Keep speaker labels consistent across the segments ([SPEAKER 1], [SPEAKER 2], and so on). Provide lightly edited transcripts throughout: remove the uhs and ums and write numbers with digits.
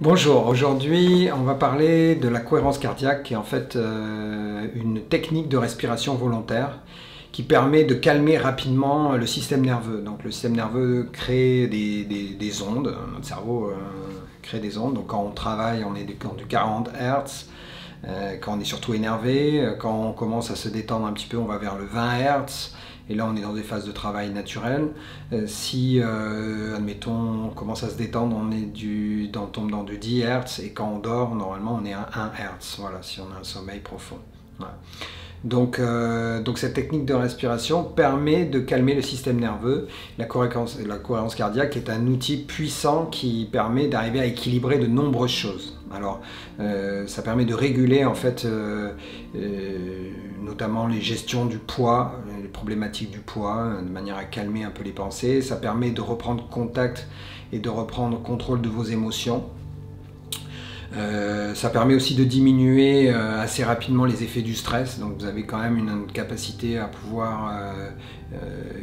[SPEAKER 1] Bonjour, aujourd'hui on va parler de la cohérence cardiaque qui est en fait une technique de respiration volontaire qui permet de calmer rapidement le système nerveux. Donc le système nerveux crée des ondes, notre cerveau crée des ondes, donc quand on travaille on est du 40 Hz, quand on est surtout énervé, quand on commence à se détendre un petit peu on va vers le 20 Hz. Et là, on est dans des phases de travail naturelles. Si, admettons, on commence à se détendre, on tombe dans du 10 Hz. Et quand on dort, normalement, on est à 1 Hz. Voilà, si on a un sommeil profond. Voilà. Donc cette technique de respiration permet de calmer le système nerveux. La cohérence cardiaque est un outil puissant qui permet d'arriver à équilibrer de nombreuses choses. Alors, ça permet de réguler en fait notamment les gestions du poids, les problématiques du poids, de manière à calmer un peu les pensées. Ça permet de reprendre contact et de reprendre contrôle de vos émotions. Ça permet aussi de diminuer assez rapidement les effets du stress, donc vous avez quand même une capacité à pouvoir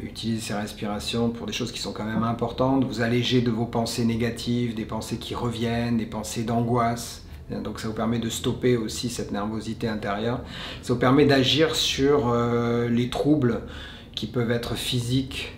[SPEAKER 1] utiliser ces respirations pour des choses qui sont quand même importantes, vous alléger de vos pensées négatives, des pensées qui reviennent, des pensées d'angoisse. Donc ça vous permet de stopper aussi cette nervosité intérieure. Ça vous permet d'agir sur les troubles qui peuvent être physiques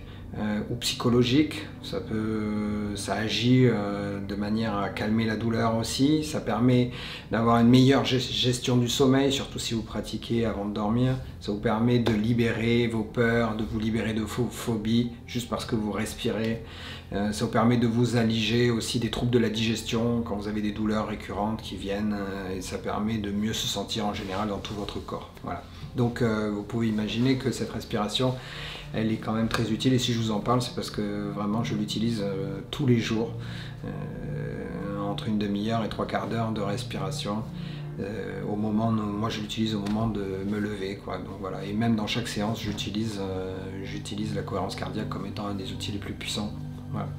[SPEAKER 1] ou psychologiques. Ça agit de manière à calmer la douleur aussi. Ça permet d'avoir une meilleure gestion du sommeil, surtout si vous pratiquez avant de dormir. Ça vous permet de libérer vos peurs, de vous libérer de vos phobies, juste parce que vous respirez. Ça vous permet de vous alléger aussi des troubles de la digestion quand vous avez des douleurs récurrentes qui viennent. Et ça permet de mieux se sentir en général dans tout votre corps. Voilà. Donc vous pouvez imaginer que cette respiration, elle est quand même très utile, et si je vous en parle, c'est parce que vraiment je l'utilise tous les jours, entre une demi-heure et 3/4 d'heure de respiration. Au moment, moi je l'utilise au moment de me lever, quoi. Donc voilà. Et même dans chaque séance, j'utilise la cohérence cardiaque comme étant un des outils les plus puissants. Voilà.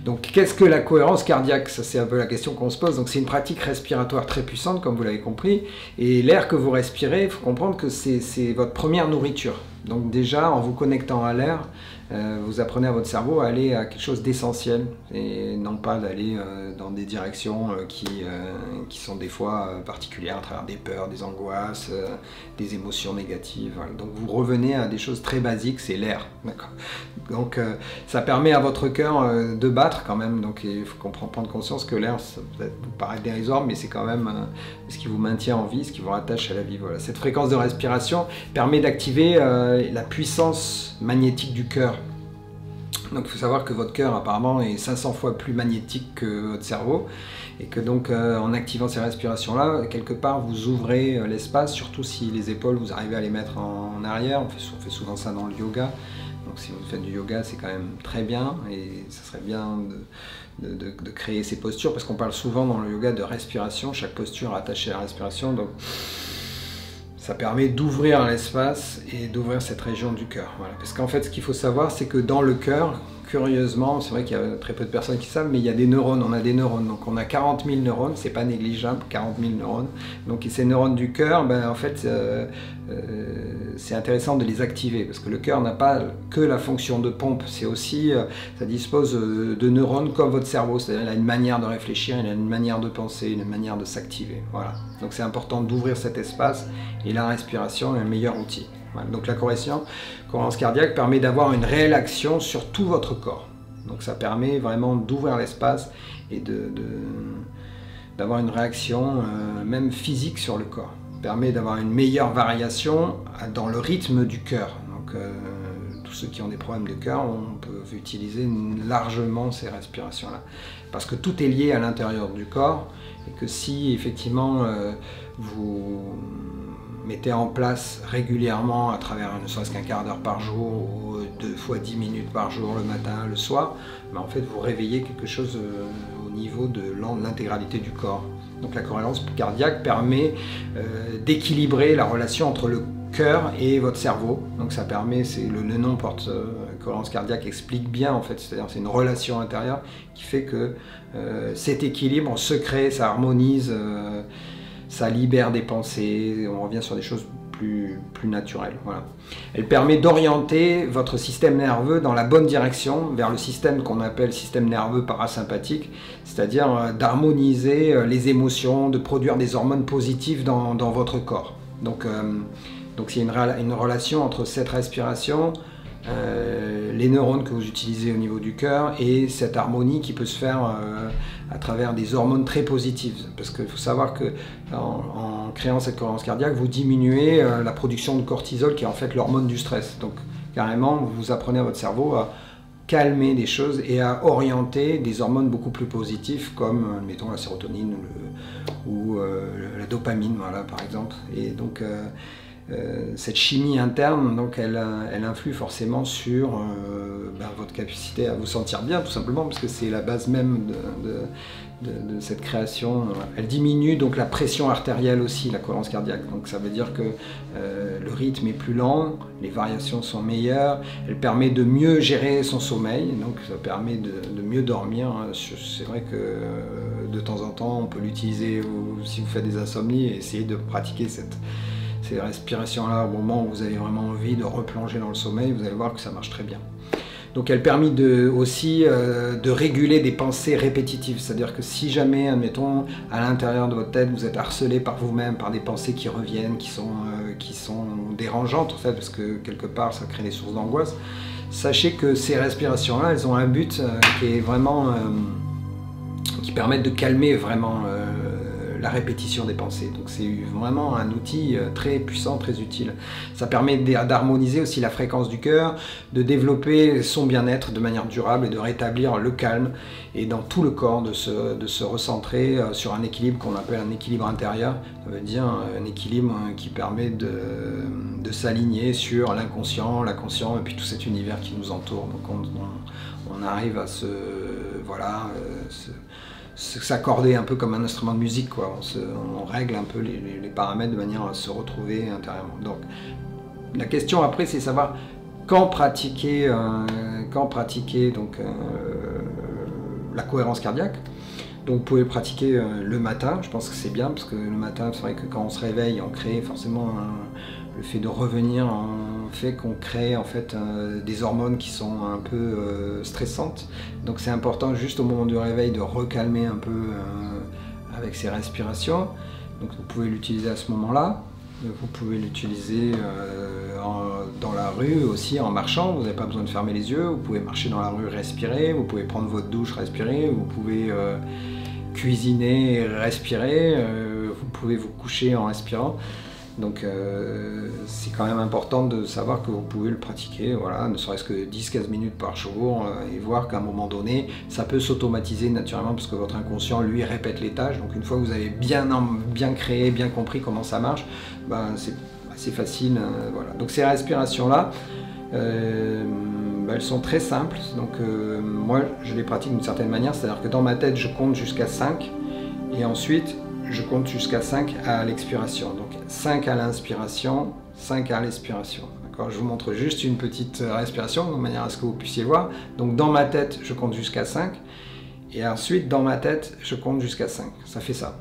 [SPEAKER 1] Donc qu'est-ce que la cohérence cardiaque? Ça, c'est un peu la question qu'on se pose. Donc c'est une pratique respiratoire très puissante, comme vous l'avez compris, et l'air que vous respirez, il faut comprendre que c'est votre première nourriture. Donc déjà, en vous connectant à l'air, vous apprenez à votre cerveau à aller à quelque chose d'essentiel, et non pas d'aller dans des directions qui sont des fois particulières, à travers des peurs, des angoisses, des émotions négatives. Voilà. Donc vous revenez à des choses très basiques, c'est l'air. Donc ça permet à votre cœur de battre quand même. Donc il faut prendre conscience que l'air, ça peut vous paraître dérisoire, mais c'est quand même ce qui vous maintient en vie, ce qui vous rattache à la vie. Voilà. Cette fréquence de respiration permet d'activer la puissance magnétique du cœur. Donc il faut savoir que votre cœur apparemment est 500 fois plus magnétique que votre cerveau, et que donc en activant ces respirations là, quelque part vous ouvrez l'espace, surtout si les épaules vous arrivez à les mettre en arrière. On fait souvent ça dans le yoga, donc si vous faites du yoga c'est quand même très bien, et ça serait bien de créer ces postures, parce qu'on parle souvent dans le yoga de respiration, chaque posture attachée à la respiration. Donc ça permet d'ouvrir l'espace et d'ouvrir cette région du cœur. Voilà. Parce qu'en fait, ce qu'il faut savoir, c'est que dans le cœur, curieusement, c'est vrai qu'il y a très peu de personnes qui savent, mais il y a des neurones, on a des neurones. Donc on a 40 000 neurones, c'est pas négligeable, 40 000 neurones. Donc ces neurones du cœur, ben, en fait, c'est intéressant de les activer, parce que le cœur n'a pas que la fonction de pompe, c'est aussi, ça dispose de neurones comme votre cerveau, c'est-à-dire il a une manière de réfléchir, il a une manière de penser, une manière de s'activer. Voilà. Donc c'est important d'ouvrir cet espace, et la respiration est un meilleur outil. Voilà. Donc la cohérence cardiaque permet d'avoir une réelle action sur tout votre corps. Donc ça permet vraiment d'ouvrir l'espace et d'avoir une réaction même physique sur le corps. Ça permet d'avoir une meilleure variation dans le rythme du cœur. Donc tous ceux qui ont des problèmes de cœur, on peut utiliser largement ces respirations-là. Parce que tout est lié à l'intérieur du corps, et que si effectivement vous mettez en place régulièrement, à travers ne serait-ce qu'un quart d'heure par jour, ou 2 fois 10 minutes par jour, le matin, le soir, ben en fait vous réveillez quelque chose au niveau de l'intégralité du corps. Donc la cohérence cardiaque permet d'équilibrer la relation entre le cœur et votre cerveau. Donc ça permet, le nom porte cohérence cardiaque explique bien en fait, c'est-à-dire c'est une relation intérieure qui fait que cet équilibre se crée, ça harmonise, ça libère des pensées, on revient sur des choses plus naturelle. Voilà. Elle permet d'orienter votre système nerveux dans la bonne direction, vers le système qu'on appelle système nerveux parasympathique, c'est-à-dire d'harmoniser les émotions, de produire des hormones positives dans votre corps. Donc il y a une relation entre cette respiration, les neurones que vous utilisez au niveau du cœur et cette harmonie qui peut se faire à travers des hormones très positives. Parce qu'il faut savoir que en créant cette cohérence cardiaque, vous diminuez la production de cortisol qui est en fait l'hormone du stress. Donc carrément, vous apprenez à votre cerveau à calmer des choses et à orienter des hormones beaucoup plus positives comme, mettons, la sérotonine ou la dopamine, voilà, par exemple. Et donc cette chimie interne, donc elle influe forcément sur votre capacité à vous sentir bien, tout simplement, parce que c'est la base même de cette création. Elle diminue donc la pression artérielle aussi, la cohérence cardiaque. Donc ça veut dire que le rythme est plus lent, les variations sont meilleures, elle permet de mieux gérer son sommeil, donc ça permet de mieux dormir. C'est vrai que de temps en temps, on peut l'utiliser si vous faites des insomnies et essayer de pratiquer ces respirations-là au moment où vous avez vraiment envie de replonger dans le sommeil, vous allez voir que ça marche très bien. Donc elle permet aussi de réguler des pensées répétitives, c'est-à-dire que si jamais, admettons, à l'intérieur de votre tête, vous êtes harcelé par vous-même, par des pensées qui reviennent, qui sont dérangeantes en fait, parce que quelque part ça crée des sources d'angoisse, sachez que ces respirations-là, elles ont un but qui est vraiment, qui permettent de calmer vraiment la répétition des pensées. Donc c'est vraiment un outil très puissant, très utile. Ça permet d'harmoniser aussi la fréquence du cœur, de développer son bien-être de manière durable et de rétablir le calme et dans tout le corps de se recentrer sur un équilibre qu'on appelle un équilibre intérieur. Ça veut dire un équilibre qui permet de s'aligner sur l'inconscient, la conscience et puis tout cet univers qui nous entoure. Donc on arrive à s'accorder un peu comme un instrument de musique, quoi. On règle un peu les paramètres de manière à se retrouver intérieurement. Donc la question après, c'est savoir quand pratiquer donc, la cohérence cardiaque. Donc vous pouvez le pratiquer le matin, je pense que c'est bien, parce que le matin, c'est vrai que quand on se réveille, on crée forcément le fait de revenir fait qu'on crée en fait des hormones qui sont un peu stressantes. Donc c'est important juste au moment du réveil de recalmer un peu avec ses respirations. Donc vous pouvez l'utiliser à ce moment-là. Vous pouvez l'utiliser dans la rue aussi en marchant, vous n'avez pas besoin de fermer les yeux, vous pouvez marcher dans la rue, respirer, vous pouvez prendre votre douche, respirer, vous pouvez cuisiner, respirer, vous pouvez vous coucher en respirant. Donc c'est quand même important de savoir que vous pouvez le pratiquer, voilà, ne serait-ce que 10-15 minutes par jour et voir qu'à un moment donné, ça peut s'automatiser naturellement parce que votre inconscient, lui, répète les tâches. Donc une fois que vous avez bien créé, bien compris comment ça marche, c'est assez facile. Voilà. Donc ces respirations-là, elles sont très simples. Donc moi, je les pratique d'une certaine manière, c'est-à-dire que dans ma tête, je compte jusqu'à 5 et ensuite, je compte jusqu'à 5 à l'expiration. Donc 5 à l'inspiration, 5 à l'expiration. Je vous montre juste une petite respiration de manière à ce que vous puissiez voir. Donc dans ma tête, je compte jusqu'à 5. Et ensuite, dans ma tête, je compte jusqu'à 5. Ça fait ça.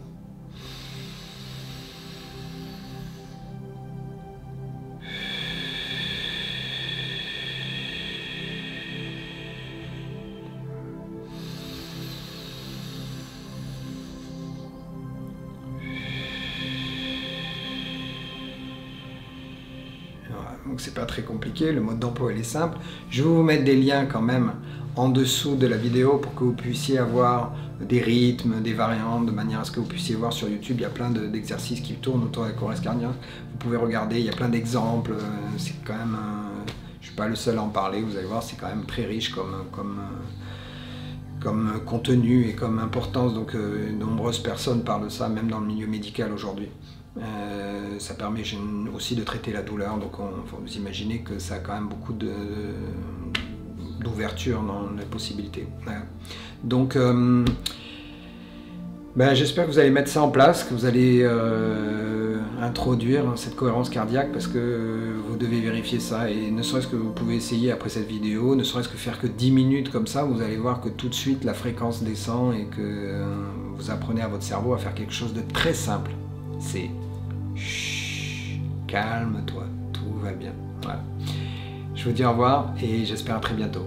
[SPEAKER 1] Donc c'est pas très compliqué, le mode d'emploi il est simple. Je vais vous mettre des liens quand même en dessous de la vidéo pour que vous puissiez avoir des rythmes, des variantes, de manière à ce que vous puissiez voir sur YouTube. Il y a plein d'exercices qui tournent autour de la cohérence cardiaque. Vous pouvez regarder, il y a plein d'exemples. C'est quand même, je suis pas le seul à en parler, vous allez voir, c'est quand même très riche comme contenu et comme importance. Donc de nombreuses personnes parlent de ça, même dans le milieu médical aujourd'hui. Ça permet aussi de traiter la douleur, donc vous imaginez que ça a quand même beaucoup d'ouverture dans les possibilités. Voilà. Donc j'espère que vous allez mettre ça en place, que vous allez introduire cette cohérence cardiaque, parce que vous devez vérifier ça, et ne serait-ce que vous pouvez essayer après cette vidéo, ne serait-ce que faire que 10 minutes comme ça, vous allez voir que tout de suite la fréquence descend et que vous apprenez à votre cerveau à faire quelque chose de très simple. C'est calme-toi, tout va bien. Voilà. Je vous dis au revoir et j'espère à très bientôt.